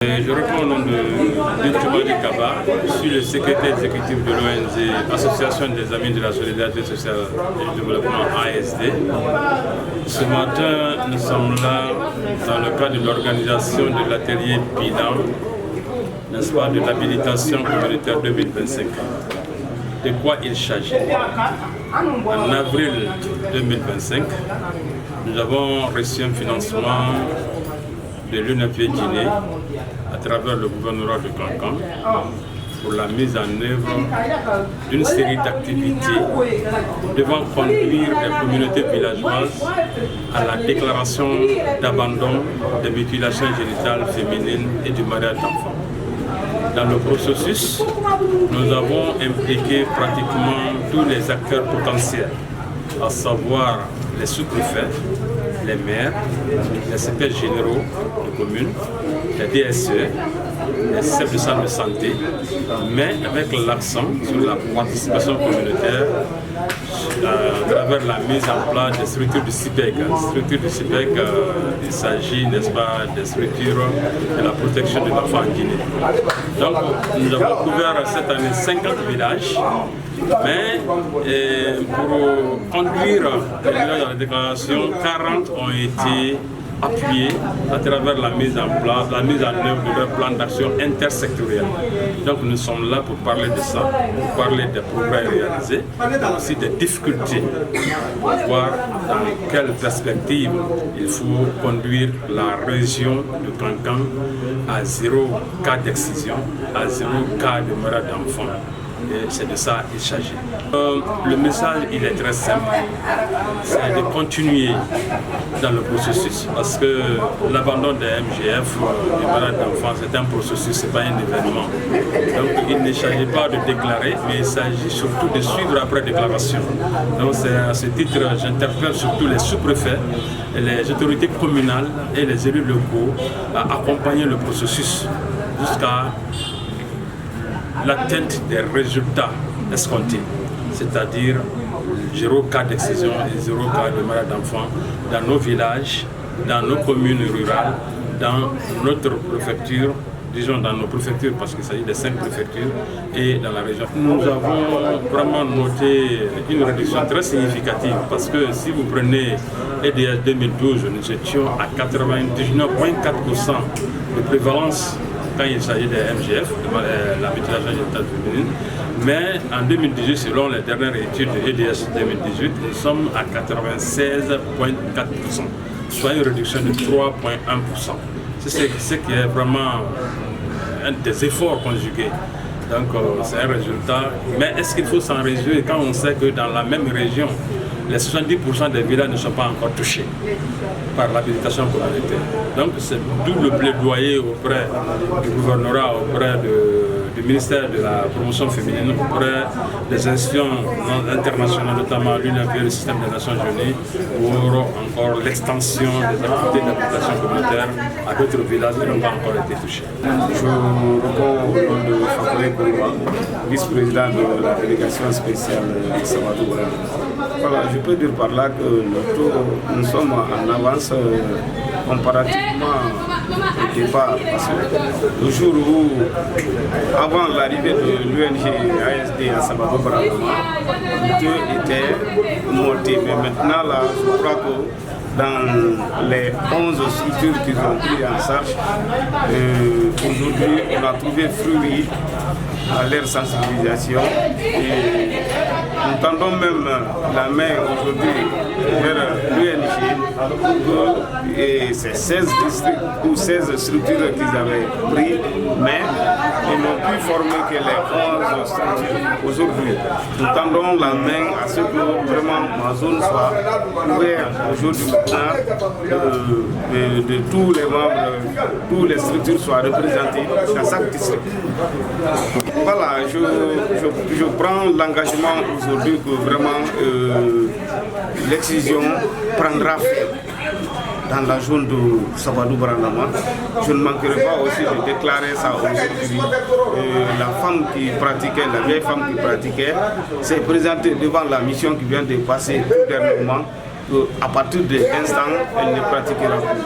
Je réponds au nom de Bintoumani Kaba, je suis le secrétaire exécutif de l'ONG Association des Amis de la Solidarité Sociale et du Développement ASD. Ce matin, nous sommes là dans le cadre de l'organisation de l'atelier bilan, n'est-ce pas, de l'habilitation communautaire 2025. De quoi il s'agit? En avril 2025, nous avons reçu un financement de l'UNFPA Guinée à travers le gouvernement de Cancan pour la mise en œuvre d'une série d'activités devant conduire les communautés villageoises à la déclaration d'abandon des mutilations génitales féminines et du mariage d'enfants. Dans le processus, nous avons impliqué pratiquement tous les acteurs potentiels, à savoir les sous-préfets, les maires, les secrétaires généraux de communes, les DSE, les chefs de centre de santé, mais avec l'accent sur la participation communautaire à travers la mise en place des structures du CIPEC. Structures du CIPEC, il s'agit, n'est-ce pas, des structures de la protection de l'enfant en Guinée. Donc, nous avons couvert cette année 50 villages, mais pour conduire les villages à la déclaration, 40 ont été appuyés à travers la mise en place, la mise en œuvre de leur plan d'action intersectoriel. Donc nous sommes là pour parler de ça, pour parler des progrès réalisés, mais aussi des difficultés, pour voir dans quelle perspective il faut conduire la région de Cancan à 0 cas d'excision, à 0 cas de mariage d'enfants. Et c'est de ça qu'il s'agit. Le message, il est très simple, c'est de continuer dans le processus, parce que l'abandon des MGF, du mariage d'enfants, c'est un processus, ce n'est pas un événement. Donc il ne s'agit pas de déclarer, mais il s'agit surtout de suivre après déclaration. Donc c'est à ce titre, j'interpelle surtout les sous-préfets, les autorités communales et les élus locaux à accompagner le processus jusqu'à l'atteinte des résultats escomptés, c'est-à-dire 0 cas d'excision et 0 cas de mariage d'enfants dans nos villages, dans nos communes rurales, dans notre préfecture, disons dans nos préfectures parce qu'il s'agit de 5 préfectures et dans la région. Nous avons vraiment noté une réduction très significative parce que si vous prenez EDS 2012, nous étions à 99,4% de prévalence quand il s'agit des MGF, la mutilation génitale féminine, mais en 2018, selon les dernières études de EDS 2018, nous sommes à 96,4%, soit une réduction de 3,1%. C'est ce qui est vraiment un des efforts conjugués. Donc c'est un résultat, mais est-ce qu'il faut s'en réjouir quand on sait que dans la même région, les 70% des villages ne sont pas encore touchés par l'habilitation communautaire. Donc c'est d'où le plaidoyer auprès du gouvernorat, auprès du ministère de la promotion féminine, auprès des institutions internationales, notamment l'UNFPA, le système des Nations Unies, pour encore l'extension des activités d'habilitation communautaire à d'autres villages qui n'ont pas encore été touchés. Je réponds au nom de Fakoulé Kouroua, vice-président de la délégation spéciale de Sabadou. Voilà, je peux dire par là que nous sommes en avance comparativement au départ. Parce que le jour où, avant l'arrivée de l'UNG ASD à Sabadou Brahma, tout était monté. Mais maintenant, là, je crois que dans les 11 structures qu'ils ont pris en charge, aujourd'hui, on a trouvé fruit à leur sensibilisation et nous tendons même la main aujourd'hui vers l'UNG et ces 16 districts ou 16 structures qu'ils avaient pris, mais ils n'ont pu former que les 11 structures. Aujourd'hui, nous tendons la main à ce que vraiment ma zone soit ouverte aujourd'hui de tous les membres, toutes les structures soient représentées dans chaque district. Voilà, je prends l'engagement aujourd'hui que vraiment l'excision prendra fin dans la zone de Sabadou Brandama. Je ne manquerai pas aussi de déclarer ça aujourd'hui. La femme qui pratiquait, la vieille femme qui pratiquait, s'est présentée devant la mission qui vient de passer tout dernièrement. À partir de l'instant, elle ne pratiquera plus.